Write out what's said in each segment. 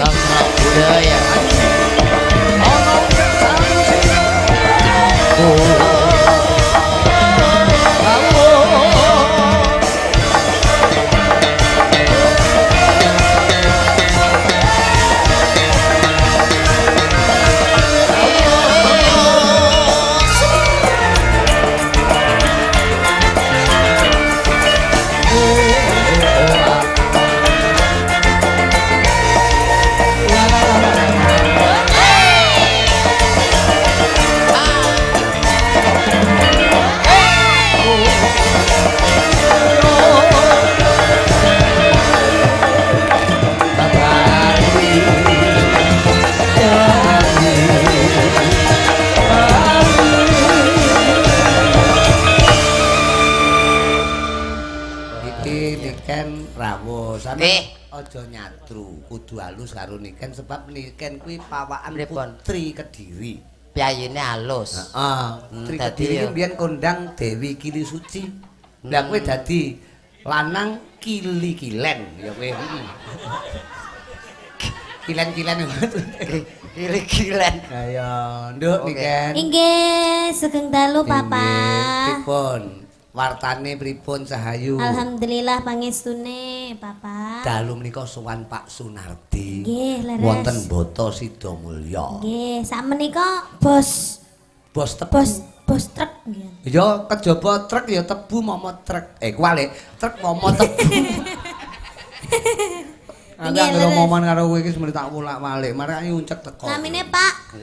Sastra budaya. Aja nyatru, kudu halus karo Niken sebab Niken kuwi pawakan putri Kediri. Piyayine halus. Heeh. Putri Kediri iki mbiyen kondang Dewi Kili Suci. Lah kowe dadi lanang Kili-kilen ya kowe. Kilen-kilen. Kili-kilen. Lah ya, nduk Niken. Inggih, sugeng dalu Papa. Pripun? Wartane pripun Sahayu? Alhamdulillah pangestune Papa. Dalu menika sowan Pak Sunardi. Nggih, leres. Wonten Boto Sidomulya. Nggih, sakmenika bos truk nggih. Ya kejaba truk ya tebu momo truk. Kualik, truk momo tebu. Ana ngomong karo kowe iki semene tak wolak-walik, marane uncek teko. Namine Pak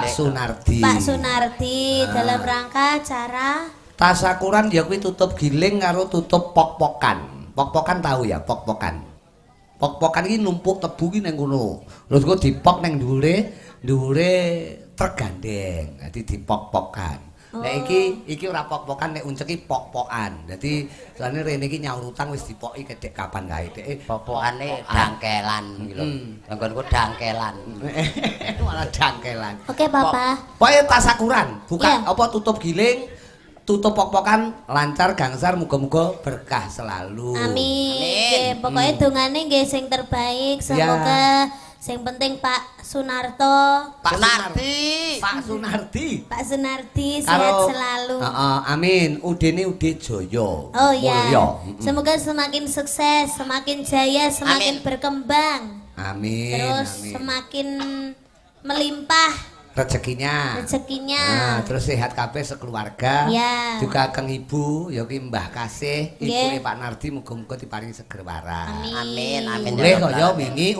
Sunardi. Pak Sunardi dalam rangka acara tasakuran ya kuwi tutup giling karo tutup pok-pokan. Pok-pokan tahu ya, pok-pokan. Pok-pokan iki numpuk tebu ki ning kono. Lha kok dipok ning dhuwure truk gandeng. Dadi dipok-pokan. Nek iki ora pok-pokan, nek unceki pok-pokan. Dadi soalnya rene iki nyaur utang wis dipoki kedek kapan kae. Dek pok-pokane dangkelan iki lho. Nggonku dangkelan. Malah dangkelan. Oke, Papa. Pokoke tasakuran, buka apa tutup giling, tutup pok-pokan lancar gangsar muga-muga berkah selalu. Amin. Pokoknya dongane nggih sing terbaik. Semoga sing penting Pak Sunarto, Pak Sunardi sehat selalu. Amin. Udene Ude Jaya. Oh ya. Semoga semakin sukses, semakin jaya, semakin berkembang. Amin. Terus semakin melimpah rezekinya. Nah, terus sehat kabeh sekeluarga. Ya. Juga kang ibu ya ki Mbah Kasih, ibune Pak Nardi muga-muga diparingi seger waras. Amin. Amin. Boleh kaya wingi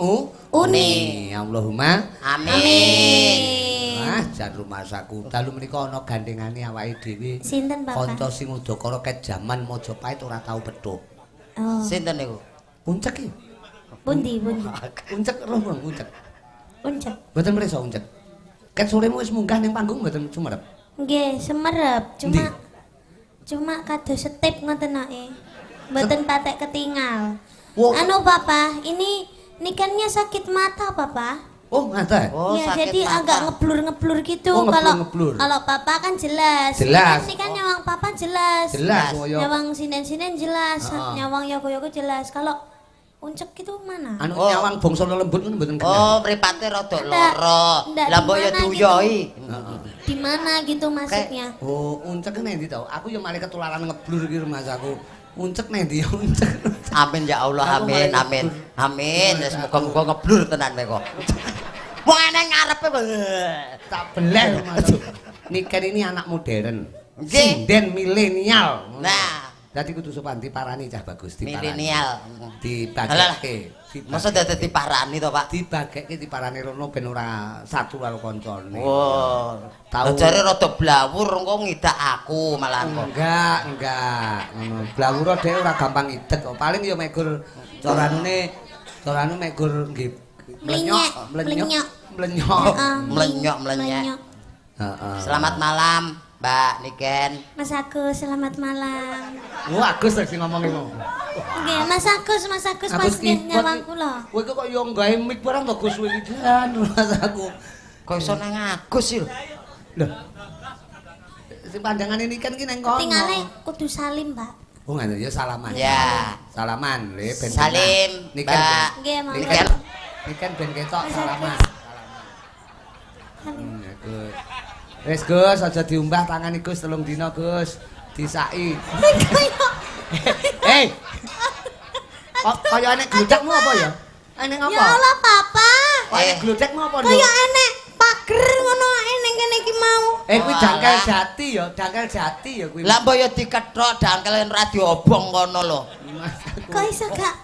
uni. Allahumma amin. Jan rumah saku. Dalu menika ana gandengane awake dhewe. Sinten, Bapak? Kanca sing udakara ket jaman Majapahit ora tau pedhot. Oh. Sinten niku? Uncek iki. Pundi. Uncek roh uncek. Uncek. Mboten mrisa uncek. Ket soremu wis munggah ning panggung mboten sumerep. Nggih, semerep. Cuma kados setip ngoten ae. Mboten patek ketinggal. Anu Papa, ini nikannya sakit mata Papa. Oh, ngaten. Oh, ya, sakit jadi mata. agak ngeblur gitu. Oh, Kalau ngeblur. kalau Papa kan jelas. Jelas. Ini kan nyawang Papa jelas. Semoyo. Nyawang sinen-sinen jelas, nyawang yogo-yogo jelas. Kalau uncek itu mana? Anu nyawang bangsa lembut ngono mboten kenal. Oh, mripate rada lara. Lah mbok ya duyoi. Di mana gitu maksudnya? Oh, uncek nek ndi to? Aku ya malah ketularan ngeblur iki Mas aku. Uncek nek ndi uncek. Amin ya Allah, amin. Amin. Wis muga-muga ngeblur tenan kowe kok. Wong eneng ngarepe tak beleh Mas. Niken ini anak modern. Nggih. Sinden milenial. Nah, dadi kudu sopan diparani cah bagus diparani. milenial. Dibageke. Masa dadi diparani to, Pak? Dibageke diparani rono ben ora satu karo kancane. Oh. Tahu. Jare rada blawur engko ngidak aku malah kok. Enggak. Ngono. Blawura dhewe ora gampang idek kok. Paling ya megur corane megur nggih mlenyok. Heeh. Selamat malam, Mbak Niken. Mas Agus, selamat malam. Oh, Agus sing ngomong iku. Nggih, Mas Agus pas nggih nyawang kula. Kowe kok ya nggawe mik barang to Gus iki jan Mas aku. Kok iso nang Agus sih lho. Lho. Sing pandangane Niken ki nang kono. Tingale kudu salim, Pak. Oh, ngono ya salaman. Ya. Salaman, le ben. Salim, Niken. Mbak. Nggih, Mas. Niken. Niken ben ketok salaman. Gus. Wis Gus, aja diumbah tangan Gus 3 dina Gus. Disaki. Hei. Kok kaya enek gludakmu apa ya? Enek apa? Ya Allah, Papa. Kok enek gludakmu apa, Nduk? Kaya enek pager ngono ning kene iki mau. Kuwi dangkel jati ya, dangkel jati ya kuwi. Lah mbok ya dikethok dangkel ora diobong kono lho. Kok iso gak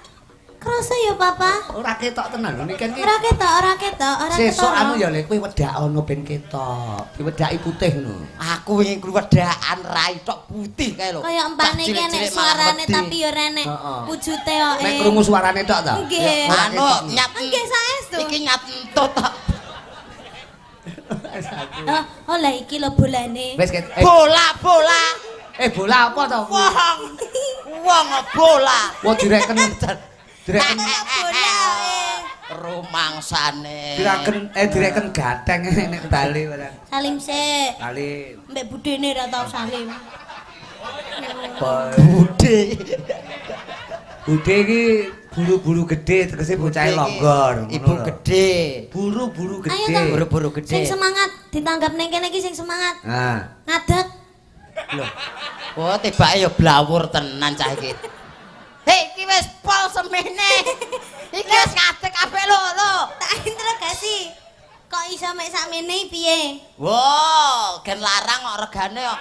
krasa ya, Papa? Ora ketok tenan lho niken iki. Ora ketok. Sesuk anu ya lek kuwi wedak ana ben ketok. Diwedaki putih ngono. Aku wingi wedakan rai tok putih kae lho. Kaya empane iki enek suarane tapi ya ora enek wujute kok. Nek krungu suarane tok ta? Nggih. Anu nyap Nggih saestu. iki nyap entut tok. Oh lah iki lho bolane. Wis Bola. bola apa to? Wong bola. Wah direken Bola. Rumangsane. direken gatheng nek bali barang. Salim sik. Kali Mbek budene ra tau salim. Bude iki buru-buru gede tegese bocah longgor. Ibu gede. Buru-buru Ayo gede. toh. Buru-buru gede. Sing semangat ditanggap ning kene iki sing semangat. Nah. Ngadeg. Lho. Oh, tibake ya blawur tenan cah iki. Hei, iki wis pol semene. Iki wis ngadeg kabeh lho. Tak interogasi. Kok iso mek sakmene piye? Wow, gen larang kok regane kok.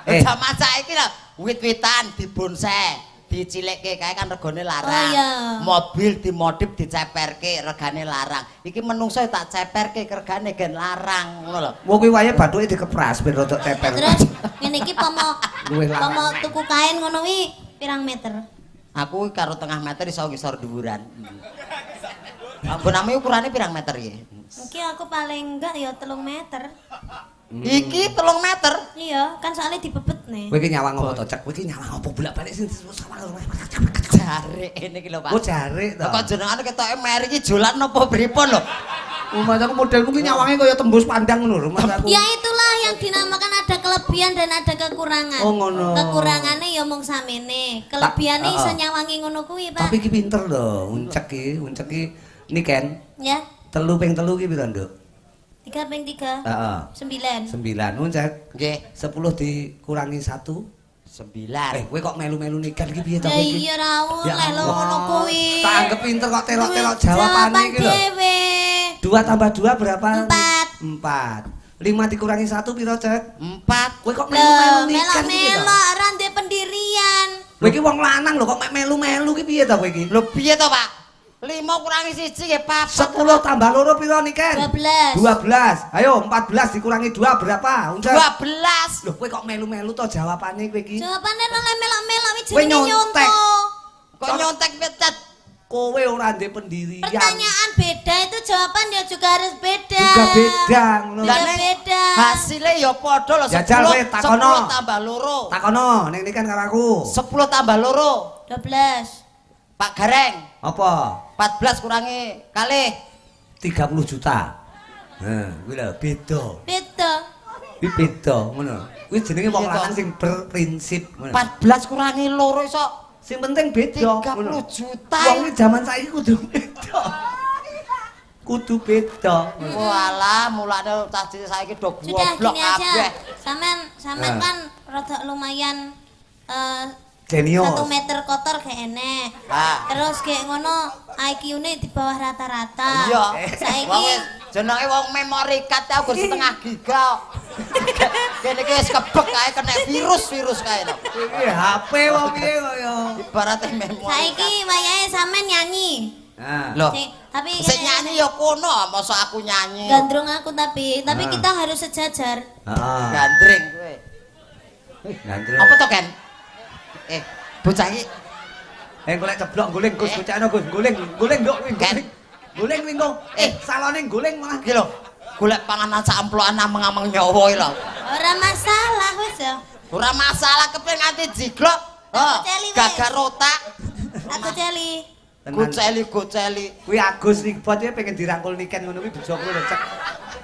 Jaman saiki lho, wit-witan dibonsai, dicilikke kae kan regane larang. Oh iya. Mobil dimodif diceperke regane larang. Iki menungso tak ceperke regane gen larang ngono lho. Wong kuwi wae bathuke dikepras ben rodok ceper. Terus ngene iki Luwih larang. pomo tuku kain ngono wi pirang meter? Aku karo tengah meter iso ngisor dhuwuran. Ampun ukurane pirang meter iki? Iki aku paling enggak ya 3 meter. Iki 3 meter. Iya, kan soalnya dibebet nih. Kowe iki nyawang apa to, Cek? Kowe iki nyawang apa bolak-balik sing Jare ini iki lho, Pak. Oh, jare to. Kok jenengane ketoke meri iki jolan napa pripun lho? Rumah aku modelku ki nyawange kaya tembus pandang ngono rumah aku. Ya itulah yang dinamakan ada kelebihan dan ada kekurangan. Oh, ngono. Kekurangannya ya mung samene, kelebihannya iso nyawangi ngono kuwi, Pak. Tapi ki pinter lho, uncek ki niken. Ya, 3 ping 3 ki piro, Nduk? 3 ping 3. Heeh. 9. 9 uncek. Nggih, 10 dikurangi 1. 9. Kowe kok melu-melu niken ki piye to Ya kowe iki? iya ra oleh lho ngono kuwi. Tak anggap pinter kok telok-telok jawabane iki lho. Dhewe. 2 tambah 2 berapa? 4. 4. 5 dikurangi 1 piro, Cek? 4. Kowe kok melu-melu niken iki lho. Melok-melok ra ndek pendirian. Kowe iki wong lanang lho kok mek melu-melu ki piye to kowe iki? Lho piye to, Pak? 5 kurangi 1 nggih 4. 10 tambah 2 piro niken? 12. 12. Ayo 14 dikurangi 2 berapa? Uncek. 12. Loh kowe kok melu-melu to jawabane kowe iki? Jawabannya oleh melok-melok wi Kowe jenenge nyontek. nyontok. Kok nyontek pecat? Kowe ora ndek pendirian. Pertanyaan beda itu jawaban ya juga harus beda. Juga beda ngono. Lah, Ning beda. Hasilnya ya padha lho. Jajal kowe, takono. 10 tambah 2. Takono ning niken karo aku. 10 tambah 2. 12. Pak Gareng, Apa? 14 kurangi kalih 30 juta. Kuwi lho beda. Beda. Kuwi beda ngono. Kuwi jenenge wong Iya, lanang toh. sing berprinsip ngono. 14 kurangi 2 iso Sing penting beda. 30 juta. Wong iki jaman saiki kudu beda. Kudu beda. Walah, mulane cah cilik saiki do Sudah goblok gini aja. kabeh. Sampean kan rada lumayan Jenius. 1 meter kotor kayak enek. Ah. Terus kayak ngono IQ-ne di bawah rata-rata. Iya. Saiki Wong wis jenenge wong memory card aku setengah giga. Kene iki wis kebek kae kena virus kae lho. Iki HP wae piye kaya. Ibaratnya memory saiki wayahe sampean nyanyi. Nah. Loh, Tapi sing nyanyi ya kono, masa aku nyanyi. gandrung aku tapi Ah. kita harus sejajar. Heeh. Gandring kowe. Gandreng. Apa to, Ken? Bocah iki Golek ceblok guling Gus bocahno Gus guling nduk Ken. guling minggu salone guling malah iki lho, golek panganan sak amplokan ameng-ameng nyawa iki lho. Ora masalah wis ya. Ora masalah kepen nganti jiglok. Aku celi wis. Gagar otak. Aku celi. Goceli. kuwi Agus Ribot ya pengen dirangkul niken ngono kuwi bejo kowe lho cek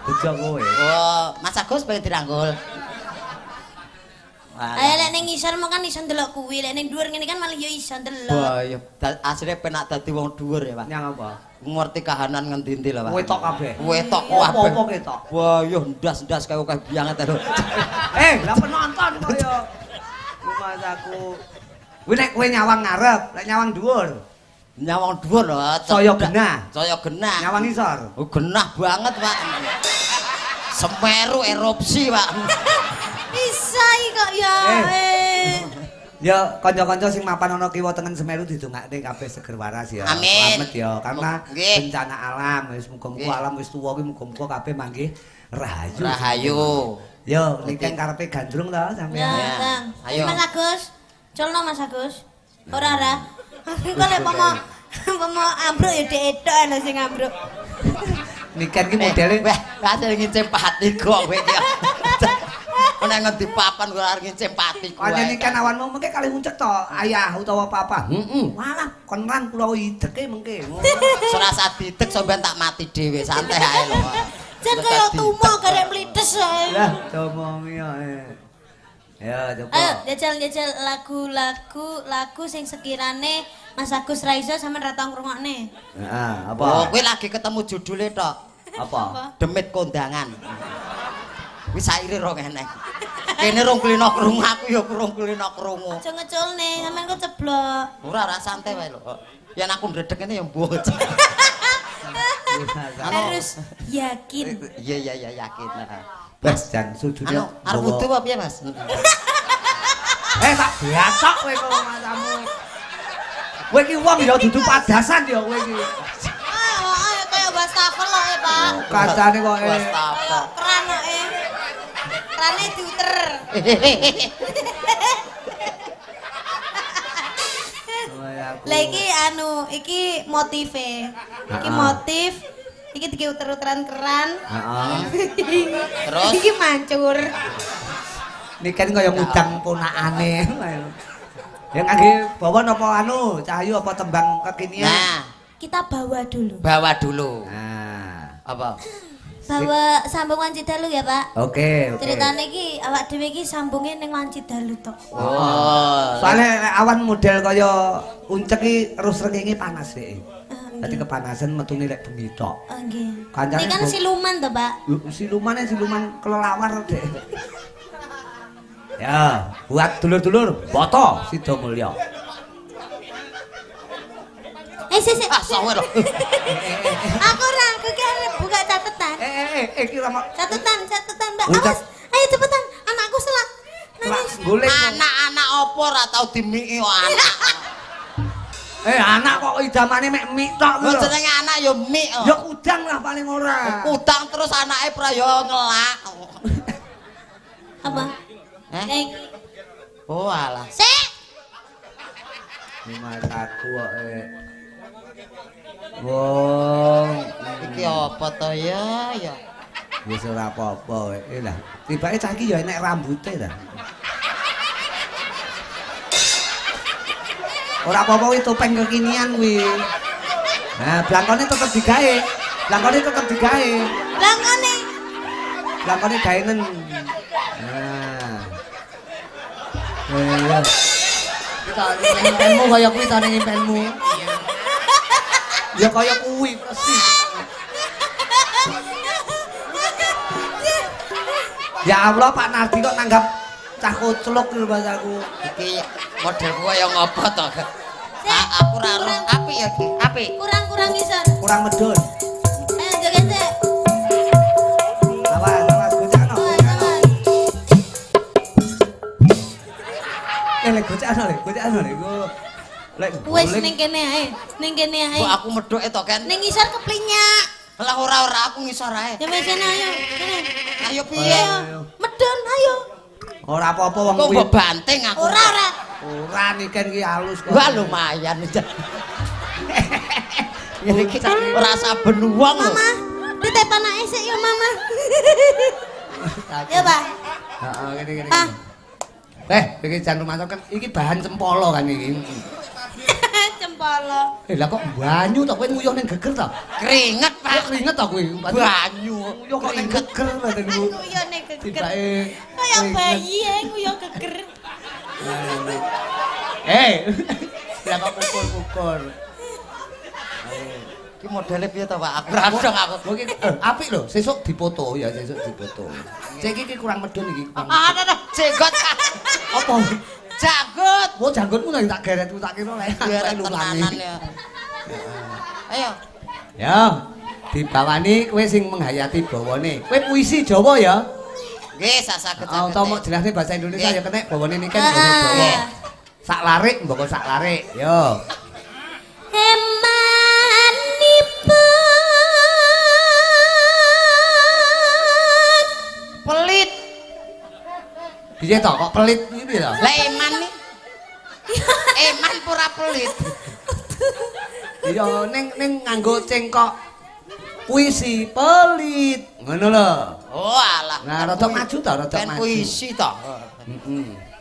bejo kowe Oh, Mas Agus pengen dirangkul. Ayo lek ning ngisor mau kan iso ndelok kuwi, lek ning dhuwur ngene kan malah yo iso ndelok. Wah, ya asline penak dadi wong dhuwur ya, Pak. Nyang apa? Ngerti kahanan ngendi-endi lah, Pak. Wetok kabeh. Wetok Apa kabeh. ketok? Wah, yo ndas-ndas kaya akeh bianget lho. Lah penonton kok yo. Mas aku. Kuwi nek kowe nyawang ngarep, lek nyawang dhuwur. Nyawang dhuwur lho. Saya genah. Saya genah. Nyawang isor. Oh, genah banget, Pak. Semeru erupsi, Pak. Bisa iki kok ya. Ya kanca-kanca sing mapan ana kiwa tengen Semeru didongakne kabeh seger waras ya. Amin. Slamet ya karena Nggih. bencana alam wis muga-muga Nggih. alam wis tuwa kuwi muga-muga kabeh manggih rahayu. Rahayu. Yo niken karepe gandrung to sampean. Ya, Bang. Ayo. Mas Agus. Colno Mas Agus. Ora. Kok lek pomo ambruk ya dek-etok lho sing ambruk. Niken ki modele wah, kasih ngincim pati kok kowe iki. Nek ngendi papan kok arep ngincim pati kowe. kaya niken awanmu mengke kalih uncek to ayah utawa papa. Walah kon lan kula ideke mengke. Serasa didek sampean tak mati dhewe, santai ae lho. Jan kaya tumo garek mlites ae. Lah comongi ya. Ya coba. Ayo jajal lagu sing sekirane Mas Agus Raiso sampean ra tau ngrungokne. Heeh, Oh, apa? kowe lagi ketemu judule tok. Apa? Demit kondangan. Wis saire rong eneng. Kene rong kulino krungu, aku ya kurang kulino krungu. Aja ngeculne, sampean kok ceblok. Ora santai wae lho. Yen aku ndredeg ngene ya mbuh. Harus yakin. Iya yakin. Mas jan sujud Anu, arep wudu apa piye, Mas? Tak biasok kowe kok matamu. Kowe iki wong ya dudu padasan ya kowe iki. Ayo kaya wastafel kok ya, Pak. Kacane kok Wastafel. Keran kok kerane diuter. Lah iki motive. Iki motif. Iki diuter-uteran keran. Heeh. Terus? Iki mancur. Niken kaya ngudang ponakane. Ya ngangge bawa napa anu, cahayu apa tembang kekinian? Nah, Kita bawa dulu. bawa dulu. Nah. Apa? Bawa sambung Wanci Dalu ya, Pak. Oke. Ceritane iki awak dhewe iki sambunge ning Wanci Dalu tok. Oh. Soale awan model kaya uncek iki terus rengenge panas dhek. Dadi kepanasan metune lek bengi tok. Oh nggih. Kancane Ini kan siluman to, Pak. Siluman kelelawar dhek. Ya, buat dulur-dulur, boto Sida Mulya. Sik. Ah, sawer. Aku ki arep buka catetan. Iki lama Catetan, Mbak. Ucap. Awas. Ayo cepetan, anakku selak. Nangis. golek. Anak-anak opo ora tau dimiki kok anak. Anak kok idamane mek mik tok Lho jenenge anak ya mik. Ya udang lah paling ora. Utang terus anake prayo ngelak. Apa? Eh? Oh alah. Sik. Mataku kok Wong, Iki apa to ya? wis ora apa-apa lah. Tibake cah iki ya enek rambute ta. Ora apa-apa kuwi topeng kekinian kuwi. Nah, blangkone tetep digawe. Blangkone gaenen. Nah. Ya. Kita ngimpenmu kaya kuwi ta ngimpenmu. Ya kaya kuwi persis. Ya Allah Pak Nardi kok nanggap cah kucluk lho Mas aku. Iki modelku kaya ngopo to? Aku ora ero apik ya iki, apik. Kurang ngisor. Kurang medun. Ayo joget sik. Awas gocekno. Awas. Lek gocekno lek. Lek Wis ning kene ae. Kok aku medhoke to, Ken? Ning ngisor keplinyak. Lah ora aku ngisor ae. Ya wis kene ayo. Kene. Ayo piye? Medun ayo. ora apa-apa wong Kok kuwi. mbok banting aku. Ora. Ora niken ki halus kok. Wah lumayan. Ngene iki ora saben wong lho. Mama, titip anake sik ya, Mama. Ya, Pak. Heeh, ngene. Ah. Iki jan rumato kan iki bahan cempolo kan iki. Cempol. kepala. Lah kok banyu to kowe nguyuh ning geger to? Keringet, Pak. Keringet to kowe. Banyu. Nguyuh kok ning geger to niku. Nguyuh ning geger. Tibake Kaya bayi nguyuh geger. Lah kok pukul-pukul. Iki modele piye to, Pak? Aku ora dong aku. Oke, apik lho, sesuk dipoto ya, sesuk dipoto. Cek iki kurang medun iki. Ada jenggot. Apa? Janggut. Oh, janggutmu tak geretku tak kira lek Geret lulangi. tenanan ya. Ayo. Ya, dibawani kowe sing menghayati bawane. Kowe puisi Jawa ya? Nggih, saged-saged. Oh, tau mau jelasne bahasa Indonesia ya kenek bawane niki kan basa Jawa. Sak larik mboko sak larik. Yo. Pelit. Piye to kok pelit iki lho? Lah Eman nih. Eman pura pelit. Iya ning nganggo cengkok puisi pelit. Ngono lho. Oh alah. Nah, rada maju to, rada Kan maju. puisi to. Heeh.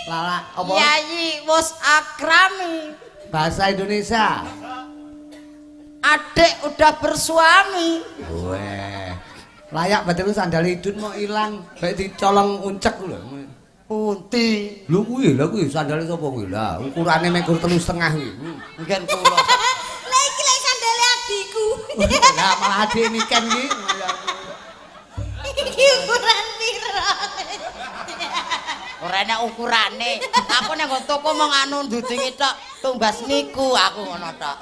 Lala apa? Yayi wis akrami. Bahasa Indonesia. Adik udah bersuami. Weh. Layak betul sandal idun mau ilang, baik dicolong uncek lho. Punti. Lho kuwi sandale sapa kuwi? Lah ukurane mekur 3,5 kuwi. Mungkin kula. Lah iki lek sandale adikku. Lah malah adik niken iki. Iki ukuran piro? Ora enak ukurane. Aku nek nggo toko mau nganu ndudingi tok tumbas niku aku ngono tok.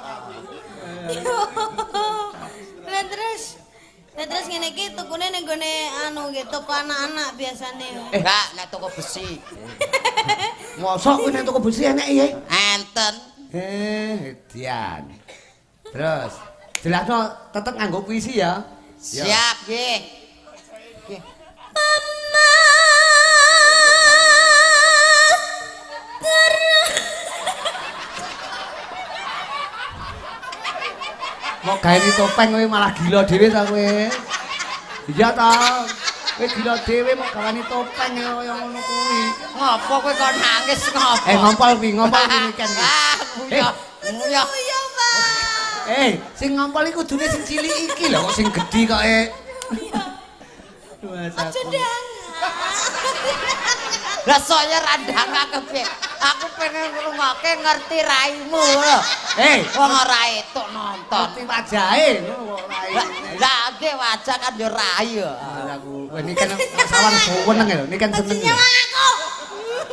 Lah terus ngene iki tukune ning gone anu nggih toko anak-anak biasane. Enggak, nek toko besi. Mosok kuwi nek toko besi enek ya? Enten. Dian. Terus jelasno tetep nganggo puisi ya. Siap, nggih. Nggih. Mau gawe topeng kowe malah gila dhewe ta kowe. Iya ta. Kowe gila dhewe mau gawe topeng kaya ngono kuwi. Ngopo kowe kok nangis ngopo? Ngompol kuwi kan. Nguyah. Nguyah. Iya, Pak. Sing ngompol iku kudune sing cilik iki lho kok sing gedhi kok Aja ndang. Lah saya randang kepiye? Aku pengen ngrungokke ngerti raimu lho. Wong ora etuk nonton. Ngerti wajahe ngono kok rai. Lah nggih wajah kan yo rai ya. Aku ini kan sawan seneng lho, ini kan seneng.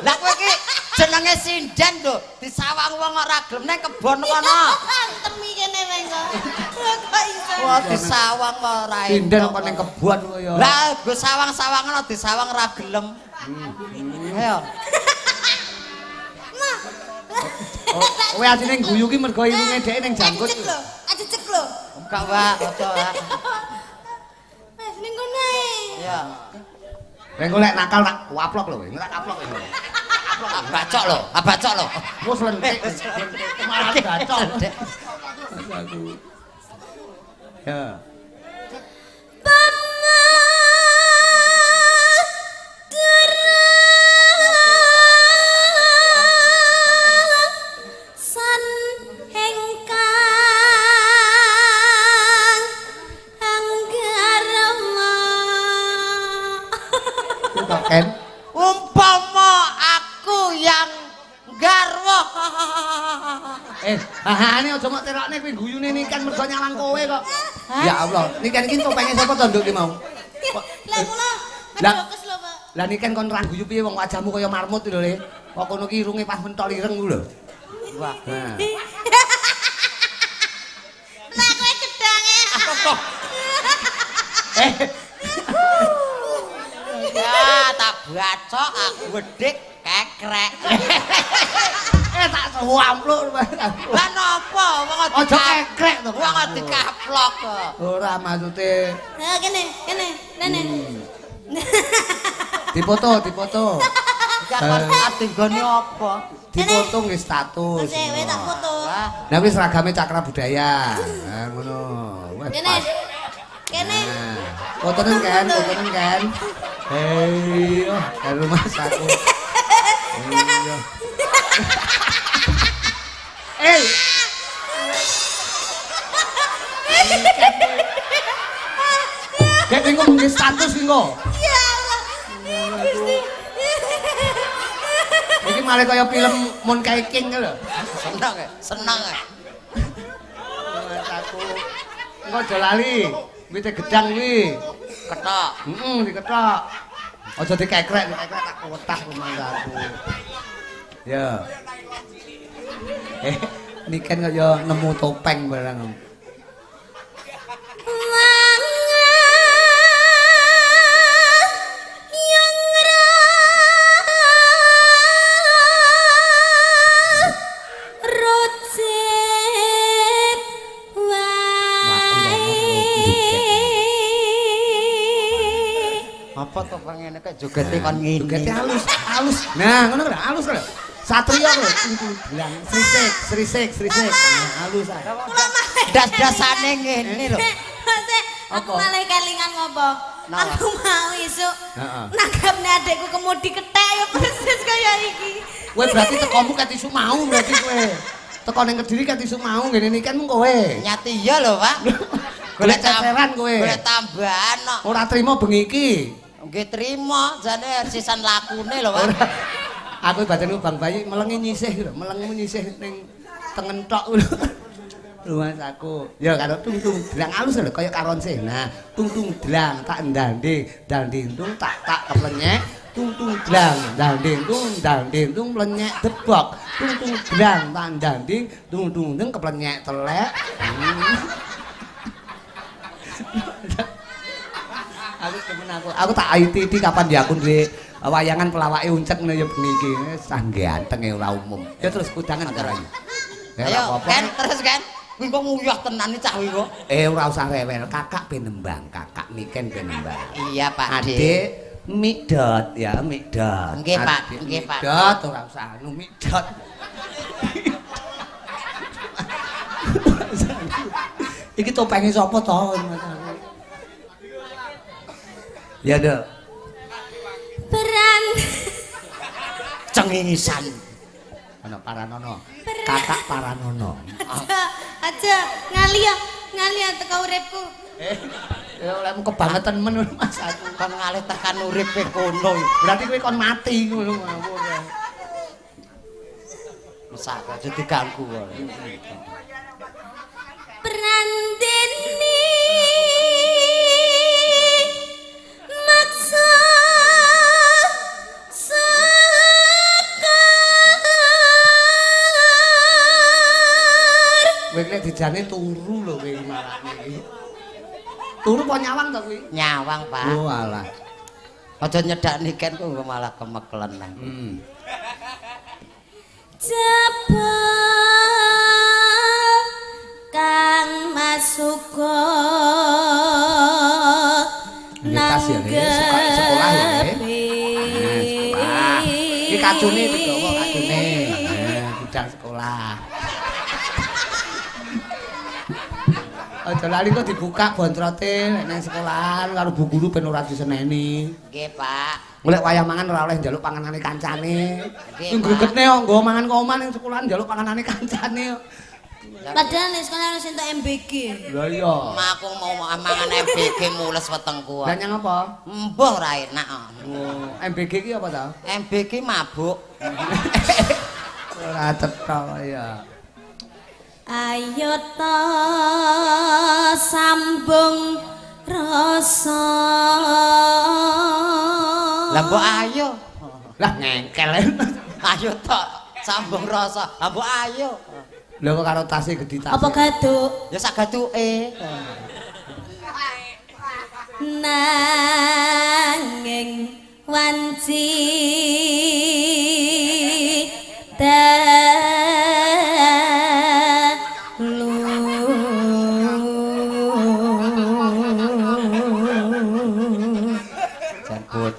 Lah kowe iki jenenge sinden lho, disawang wong ora gelem nang kebon kono. Temi kene wae kok. Kok iso. Wah disawang ora etuk. Sinden kok ning kebon kaya. Lah go sawang-sawangan disawang ora gelem. Ayo. Kowe asline guyu ki mergo irunge dhek ning jangkut. Aja cek lho. Enggak, Pak, aja, Pak. Wes ning kono ae. Ya. Kowe golek nakal tak waplok lho, ngelak aplok iki. Aplok bacok lho, bacok lho. Wes lentik. Malah bacok. Ya. Ken Umpama aku yang garwa. ini aja mok terokne kuwi guyune nikan mergo nyalang kowe kok. Ya Allah, nikan iki topenge sapa to nduk ki mau? Lah kula Lah. adokes lho, Pak. Lah nikan kon rang guyu piye wong wajahmu kaya marmut lho Le. Kok kono ki irunge pas mentol ireng ku lho. Wah. Nah. Lah kowe gedange. Ya tak bacok aku wedhik kekrek. Tak suampluk. Lah napa wong Aja kekrek to. Wong dikaplok kok. Ora maksude. Nah, kene, nene. Dipoto. Kakon atinggone apa? Dipoto nggih status. Cewek tak foto. Lah wis seragame Cakra Budaya. Nah ngono. Wes Kene. pas. Kene. Fotonen kan. Hei, oh, dari rumah saku. Iya. Kayak bingung mungkin status bingung. Ya Allah. Ini malah kayak film Moon King lho. Seneng ya. Aku engko aja lali. Wite gedang kuwi. Ketok. Diketok. Aja dikekrek tak wetak rumangsaku. Ya. Ini kan kaya nemu topeng barang. Apa to pengen kok jogete kon ngene. Jogete halus. Nah, ngono lho, halus lho. Satria lho, bilang srisik. Nah, halus ae. Das-dasane ngene lho. Aku malah kelingan ngopo. Aku mau isuk. Nanggapne adekku kemudi kethek ya persis kaya iki. Kowe berarti tekomu ket isu mau berarti kowe. Teko ning Kediri ket isu mau ngene iki kan mung kowe. Nyati iya lho, Pak. Golek ceceran kowe. Golek tambahan kok. Ora trimo bengi iki. Nggih trima, jane sisan lakune lho, Pak. Aku badanku Bang Bayi melengi nyisih lho, melengmu nyisih ning tengen tok lho. Rumah saku. Ya karo tung dlang alus lho kaya karon sih. Nah, tung dlang tak ndanding, danding tak keplenyek. Tung dlang, danding melenyek debok. Tung dlang tak ndanding, tung keplenyek telek. Aku tak ITT kapan ya aku duwe wayangan pelawake uncek ngene ya bengi iki. Sanggih antenge ora umum. Ya terus kudangan karo ayu. Ayo, kan terus kan. Kuwi kok nguyah tenan iki cah kuwi kok. Ora usah rewel, kakak ben nembang, kakak Niken ben nembang. Iya, Pak. Adik Mikdot ya, Mikdot. Nggih, Pak. Nggih, Pak. Mikdot ora usah anu Mikdot. Iki topenge sapa to? Ya, Dok. Peran Cengingisan. Ana Paranono. Kakak Paranono. aja ngalia teko uripku. Ya olehmu kebangetan men Mas aku. Kon ngalih tekan uripe kono. Berarti kowe kon mati ngono ngawur. Mesak aja diganggu kok. Peran deni maksa Kowe nek dijane turu lho kowe marane iki. Turu apa nyawang to kuwi? Nyawang, Pak. Oh alah. Aja nyedak niken kok malah kemeklen nang. Jebul Kang Masuko Tas ya, sekolah ya, sekolah. Iki kacune digawa kacune. Budang sekolah. Aja lali kok dibuka bontrote nek nang sekolahan karo bu guru ben ora diseneni. Nggih, Pak. Golek wayah mangan ora oleh njaluk panganane kancane. Nggih, Gregetne kok nggo mangan kok omah ning sekolahan njaluk panganane kancane. Padahal nek sekolah harus entuk MBG. Lah iya. Aku mau mangan MBG mules wetengku. Lah nyang apa? Mbah ora enak. Oh, MBG ki apa ta? MBG mabuk. Ora cetha ya. Ayo to sambung rasa. Lah mbok ayo. Lah ngengkel. Ayo tok sambung rasa. Lah mbok ayo. Lha kok karo tase gedhi tas. Apa gaduk? Ya sak gatuke. Nanging wanci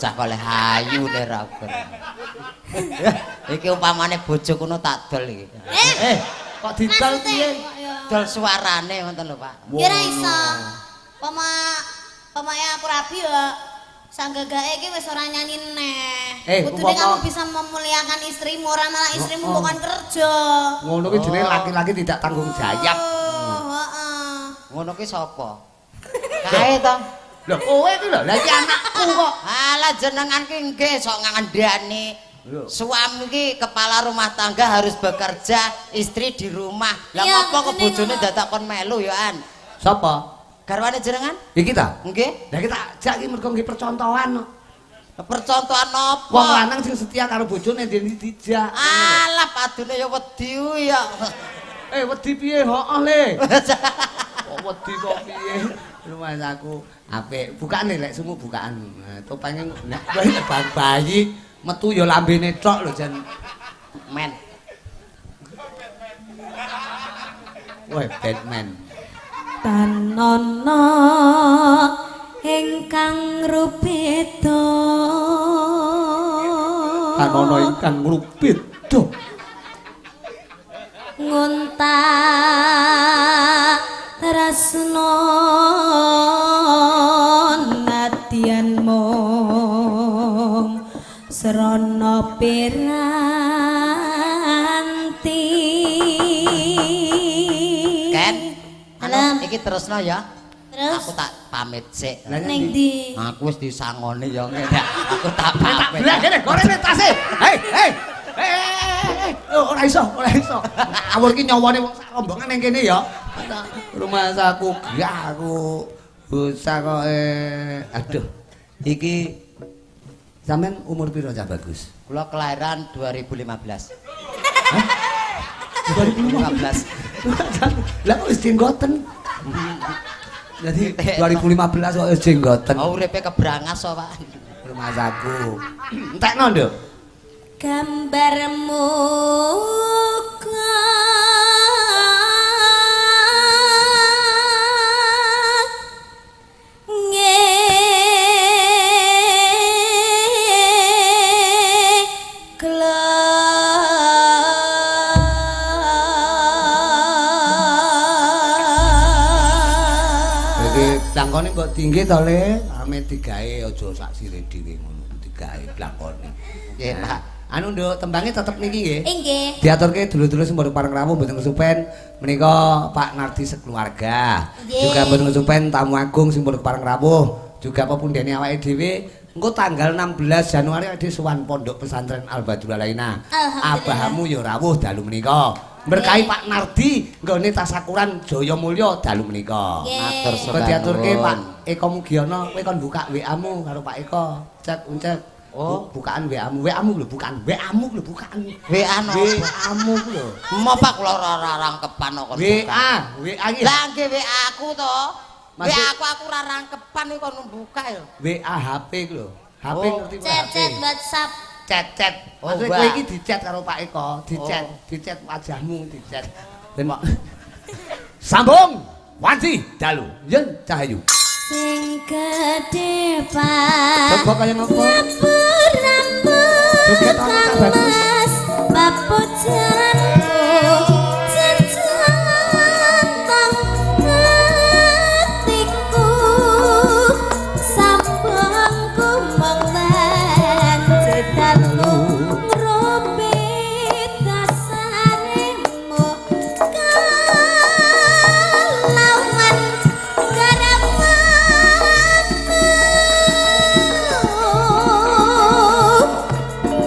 bocah oleh ayu nih rager. Iki umpamane bojo kuno tak dol iki. Kok didol piye? Dol suarane ngoten lho, Pak. Kira iso. Pamane aku rabi ya. Sanggagae iki wis ora nyanyi neh. Kudune kamu bisa memuliakan istrimu, ora malah istrimu bukan kerja. Ngono kuwi jenenge laki-laki tidak tanggung jawab. Heeh. Ngono ki sapa? Kae to. Lho, kowe iki lho, lha iki anakku kok. Alah jenengan ki nggih sok ngandhani. Suami ki kepala rumah tangga harus bekerja, istri di rumah. Lah ngopo kok bojone dadak kon melu ya an? Sapa? Garwane jenengan? Iki ta? Nggih. Lah kita ajak iki mergo nggih percontohan. Percontohan apa? Wong lanang sing setia karo bojone ndene dijak. Alah padune ya wedi ya. Wedi piye? Hooh le. Kok wedi kok piye? Rumah aku apik. Bukane lek sumu bukaan. Topenge nek bayi metu ya lambene tok lho jan. Men. Wah, Batman. Tanana ingkang rupeda Tanana ingkang rupeda ngunta tresna nadyan mung srana piranti Iki terusno ya. Terus? Aku tak pamit sik. Ning ndi? Aku wis disangoni ya ngene. Aku tak pamit. Lah kene gorene tase. Hei. Ora iso. Awur ki nyawane wong sak rombongan ning kene ya. Rumah saku gak aku usah kok aduh. Iki sampean umur piro Cah Bagus? Kula kelahiran 2015. 2015. Lah kok wis jenggoten. Jadi 2015 kok wis jenggoten. Oh uripe kebrangas kok, Pak. Rumah saku. Entekno, Nduk. Gambarmu Blangkone kok tinggi to Le, ame digawe aja sak sire dhewe ngono, digawe blangkone. Nggih, Pak. Anu Nduk, tembange tetep niki nggih. Nggih. Diaturke dulur-dulur sing bareng pareng rawuh mboten kesupen menika Pak Nardi sekeluarga. Juga mboten kesupen tamu agung sing bareng pareng rawuh, juga pepundhene awake dhewe. Engko tanggal 16 Januari ade sowan Pondok Pesantren Al Badrul Alaina. Abahamu ya rawuh dalu menika. Berkahi Pak Nardi nggone tasakuran Jaya Mulya dalu menika. Matur suwun. Diaturke Pak Eko Mugiono, kowe kon buka WA-mu karo Pak Eko. Cek. Oh, bukaan WA-mu. WA-mu lho, bukan. WA-mu lho, bukan. WA no. WA-mu lho. Mau Pak kula ora rangkepan kok kon buka. WA iki. Lah nggih WA aku to. WA aku ora rangkepan iki kon buka ya. WA HP ku lho. HP ngerti Pak? Chat WhatsApp. Chat. Maksud kowe iki dicet karo Pak Eko, dicet wajahmu, dicet. Ben sambung. Wanci dalu. Yen Cahayu. Sing gedhe Pak. Coba kaya ngopo? Sapuramu. Joget ana Cak Bagus. Papujanku. Jejantang hatiku. Sambungku mengen cetatku. Ngrobit dasaremu. Kalauan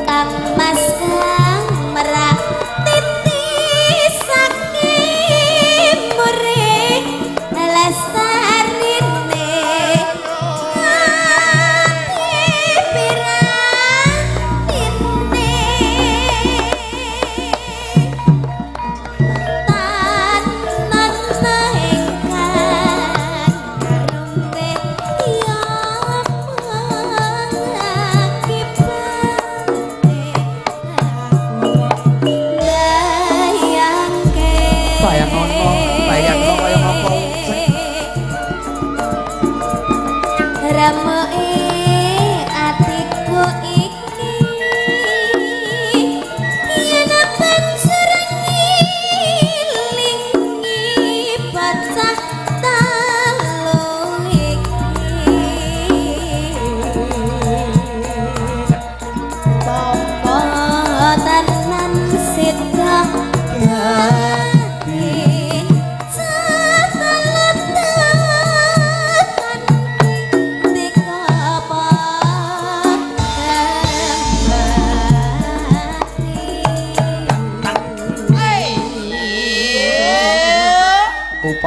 Kang Mas Kang merah titis saking muring lestarine ati pirantine tanana ingkang karumbe ya Bayang kaya ngopo? Ramoe atiku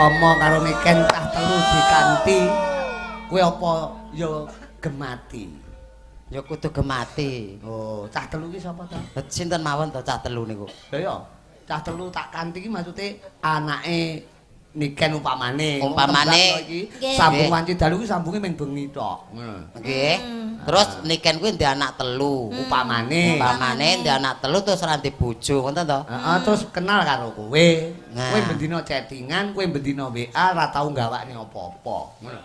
upama karo Niken cah telu dikanthi kowe apa ya gemati? Ya kudu gemati. Oh, cah telu ki sapa ta? Sinten mawon to cah telu niku? Lha ya, cah telu tak kanthi ki maksude anake Niken umpamane. Umpamane iki sambung wanci dalu ki sambunge mung bengi tok. Nggih. Terus Niken kuwi ndek anak telu. Umpamane ndek anak telu terus ora ndek bojo, ngoten to? Heeh, terus kenal karo kowe. Kowe bendina chattingan, kowe bendina WA ora tau gawakne apa-apa. Ngono.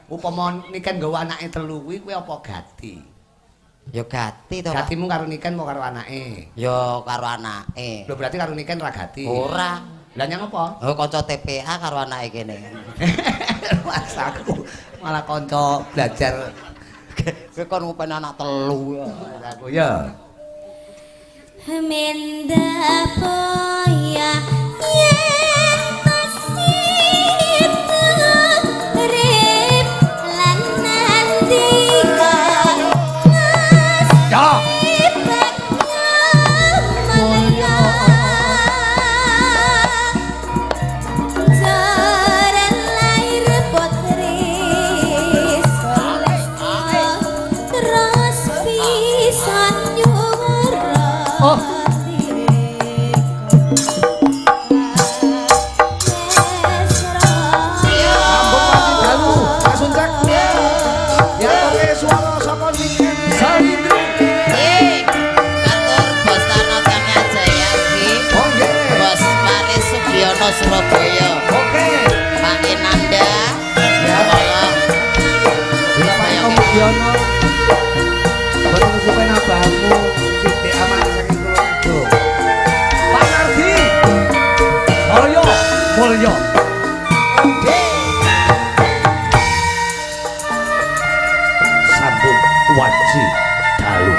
Upama Niken nggawa anake telu kuwi kowe apa gati? Ya gati to. Gatimu karo Niken mau karo anake? Ya karo anake. Lho berarti karo Niken ora gati. Ora. Lah nyang apa? Oh kanca TPA karo anake kene. Mas aku malah kanca belajar. Kowe kon ngupen anak telu ya. Aku ya. Minda poya yen nasib urip lan nantikan Ya. Surabaya. Oke. Pak Inanda. Ya. Iya Pak Komudiono. Boten supen abahmu sithik aman saking kula itu. Pak Nardi. Mulya, mulya. Sambung waji dalu.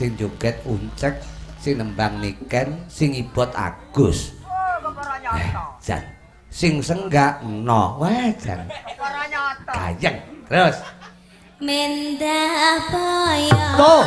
Sing joget Uncek, sing nembang Niken, sing ibot Agus. Jan, sing senggak no, wah jan. Gayeng, terus. Minda poya. Tuh.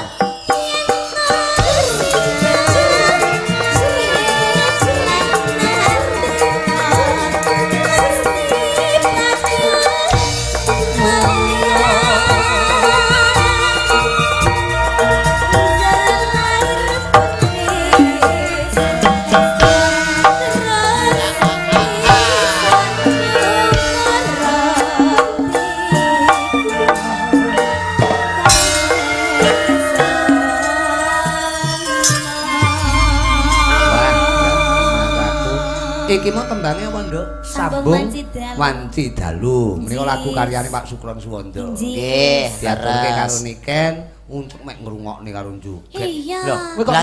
Iki mau tembangnya apa, Nduk? Sambung Wanci Dalu. Menika lagu karyane Pak Sukron Suwondo. Nggih, diaturke karo Niken untuk mek ngrungokne karo njoget. Iya. Lho, kowe kok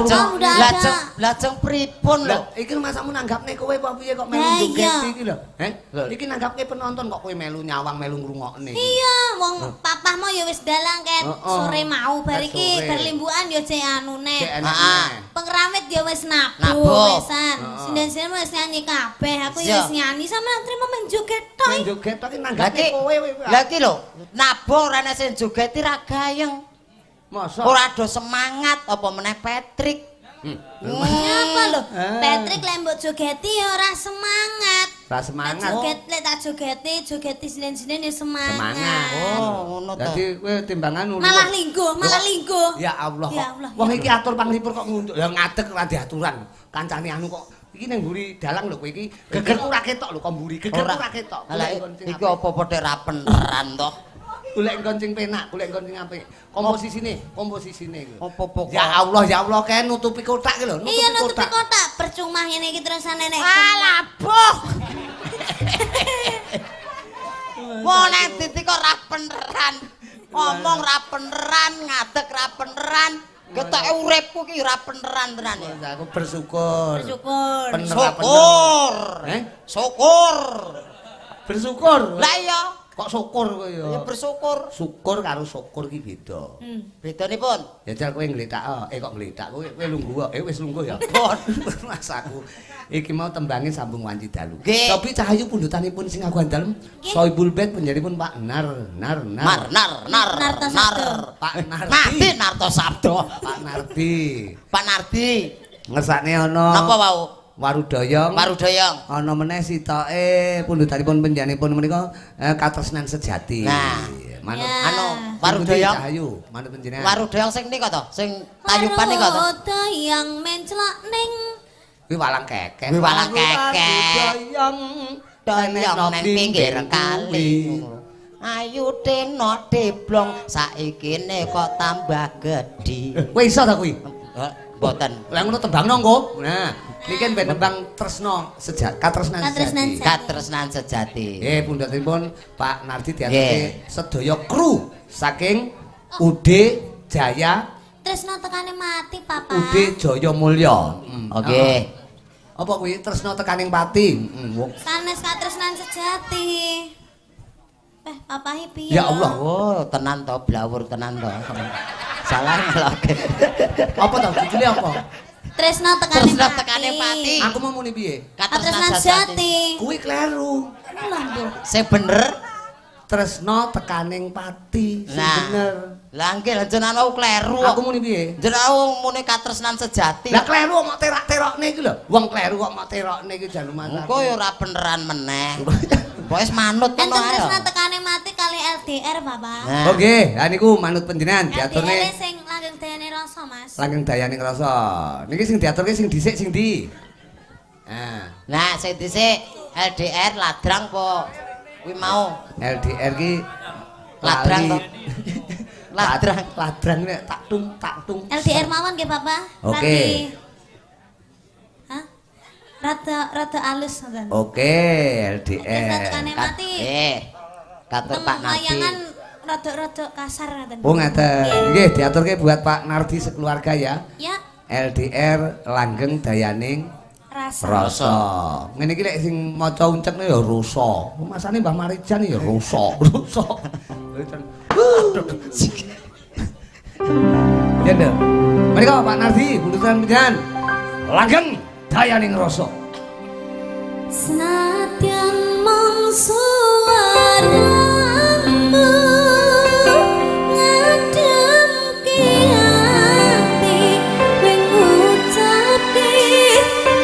lajeng pripun lho? Iki masamu nanggapne kowe apa piye kok melu Lah, njoget iya. iki lho? Iki nanggapke penonton kok kowe melu nyawang melu ngrungokne. Iya, wong papah mau ya wis dalang ket sore mau bar iki sore. berlimbuan ya jek anune. Heeh. Pengrawit ya wis nabuh Nabuh. wisan. Sinden-sinden wis nyanyi kabeh. Aku ya wis nyanyi sama trimo men joget tok. Men joget tok iki nanggapne kowe. Lah iki lho, nabuh ora ana sing jogeti ra gayeng. Masa Ora do semangat apa meneh Patrick. Apa lho? Patrick lembut jogeti ya ora semangat. ra semangat. Tak jogeti sinden-sinden ya semangat. Semangat. Oh, ngono to. Dadi kowe timbangan ngono. Malah linggo. Ya Allah. Ya Allah. Wong iki atur panglipur kok nguntuk. Ya ngadeg ora diaturan. Kancane anu kok iki ning mburi dalang lho kowe iki gegerku ora ketok lho kok mburi. Gegerku ora ketok. Lah iki apa padha ra peneran to? Golek engkon sing penak, golek engkon sing apik. Komposisine iki. Apa Ya Allah, kae nutupi kotak ki lho, Iya nutupi kotak. Percuma ngene iki terusane nek. Alah, boh. Wong nek diti kok ra peneran. Ngomong ra peneran, ngadeg ra peneran. Ketoke uripku ki ra peneran tenan ya. Aku bersyukur. Syukur. Syukur. Bersyukur. Lah iya. Kok syukur kowe ya? Ya bersyukur. Syukur karo syukur ki beda. Bedanipun? Ya jal kowe ngletak kok ngletak kowe lungguh wis lungguh ya. Mas aku iki mau tembange sambung wanci dalu. Tapi cahayu pundutanipun sing aku andal Soibul Bait penjaripun Pak Nar. Pak Nardi Narto Sabdo. Pak Nardi ngersakne ana Napa wau? Warudoyong ana meneh sitoke pundutanipun penjanipun menika katresnan sejati. Nah, manut Warudoyong cahayu manut panjenengan. Warudoyong sing nika to, sing tayupan nika to. Warudoyong menclok ning Kuwi walang kekek. Doyong nang pinggir kali. Ayu teno deblong saikine kok tambah gedhi. Kowe iso ta kuwi? Mboten. Lah ngono tembangno engko. Nah, niki ben tembang tresno sejati, katresnan sejati. Pundhatipun Pak Nardi diaturke sedaya kru saking UD Jaya tresno tekane mati, Papa. UD Jaya Mulya. Oke. Apa kuwi tresno tekaning pati? Sanes katresnan sejati. Papa piye? Ya Allah. Oh, tenan to, blawur tenan to. Salah ngeloke. Apa to judule apa? Tresno tekane pati. Aku mau muni piye? Katresnan sejati. Kuwi kleru. Lah, Bu. Sing bener Tresno tekaning pati, sing bener. Lah nggih jenengan aku kleru. Aku muni piye? Jenengan muni katresnan sejati. Lah kleru kok terak-terakne iki lho. Wong kleru kok mau terakne iki jan lumayan. Engko ya ora beneran meneh. Wis manut ngono ae. Tresno tekane mati kali LDR, Bapak. Oke, ha niku manut panjenengan diaturne. LDR sing langgeng dayane rasa, Mas. Langgeng dayaning rasa. Niki sing diaturke sing dhisik sing ndi? Nah, sing dhisik LDR ladrang po. Kuwi mau LDR ki ladrang to. Ladrang nek tak tung. LDR mawon nggih, Bapak. Oke. Hah? Rada alus ngoten. Oke, LDR. Tekane mati. Katur Pak Nardi. Layangan rada kasar ngoten. Oh ngaten. Nggih diaturke buat Pak Nardi sekeluarga ya. Ya. LDR langgeng dayaning Rasa. Ngene iki lek sing maca uncekne ya rusa. Masane Mbah Marijan ya rusa. Ya ndak. Mriko Pak Nardi pundutan panjenengan. Langgeng dayaning rasa. Senadyan mung suaramu ngademke ati wing ngucapke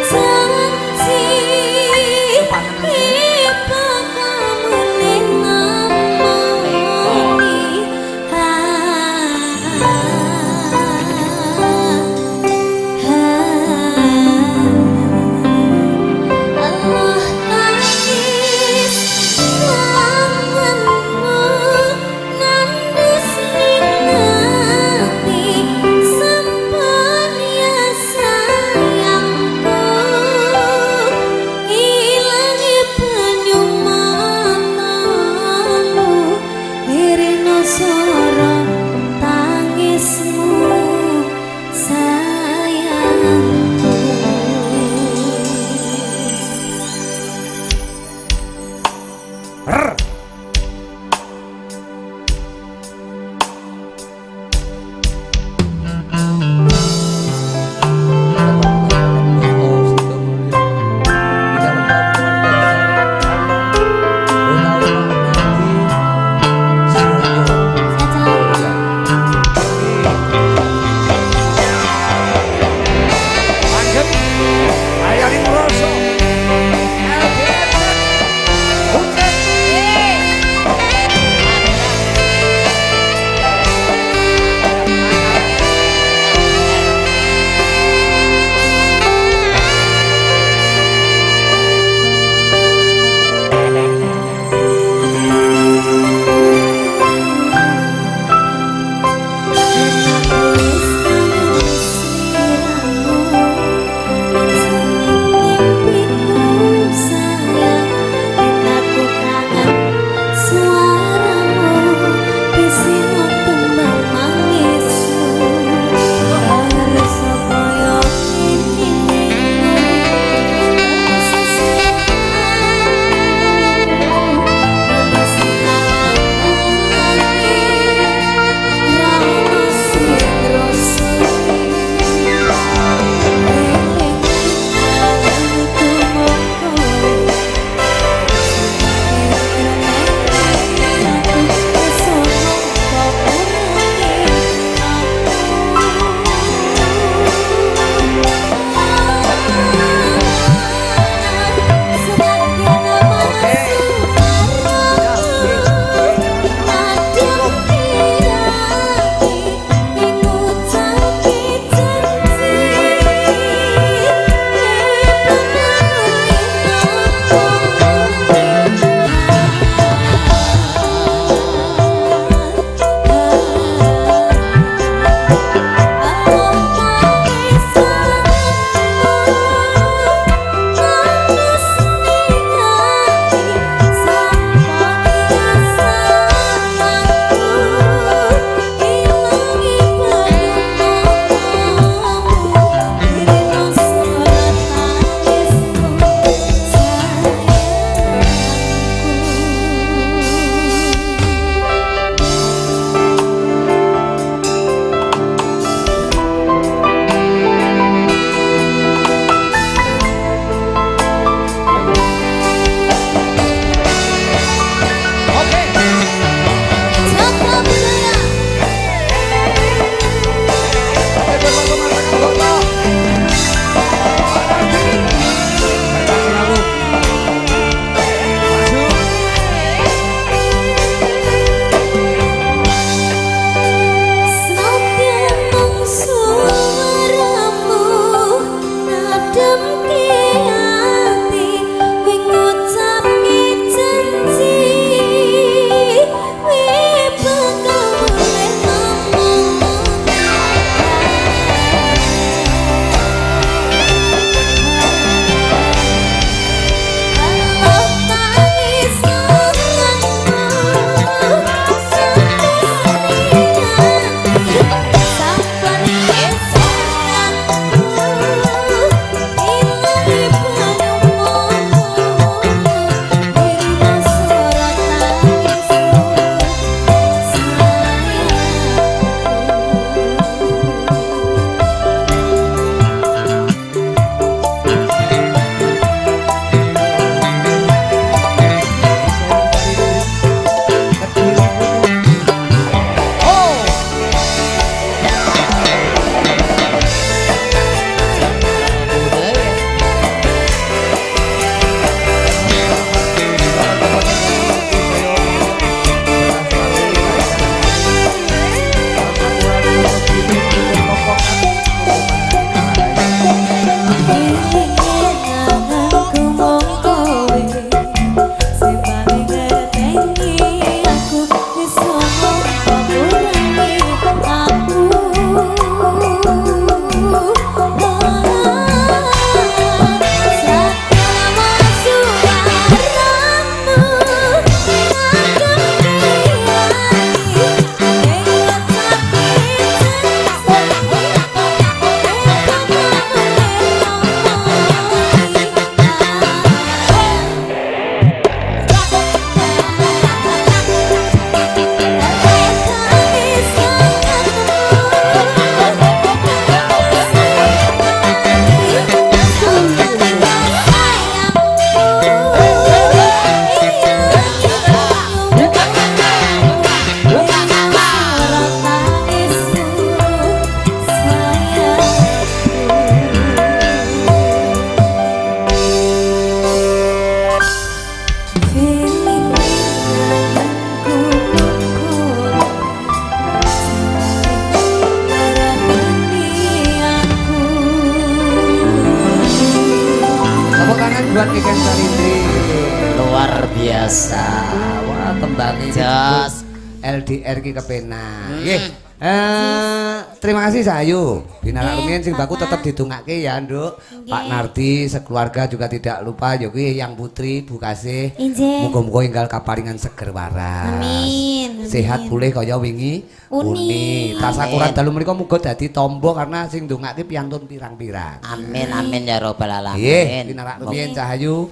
janji ibu kamu ning ngomoni Allah nangis buat Kiken Sarindri. Luar biasa. Wah, tembangnya Jos. LDR ki kepenak. Nggih. Terima kasih Sayu. Binarak rumiyin sing baku tetep didongake ya, Nduk. Pak Nardi sekeluarga juga tidak lupa yo kuwi Yang Putri Bu Kasih. Muga-muga enggal kaparingan seger waras. Amin. Sehat pulih kaya wingi uni. Tasakuran dalu mriku muga dadi tombo karena sing ndongake piantun pirang-pirang. Amin amin ya robbal alamin. Nggih, binarak rumiyin Cahayu.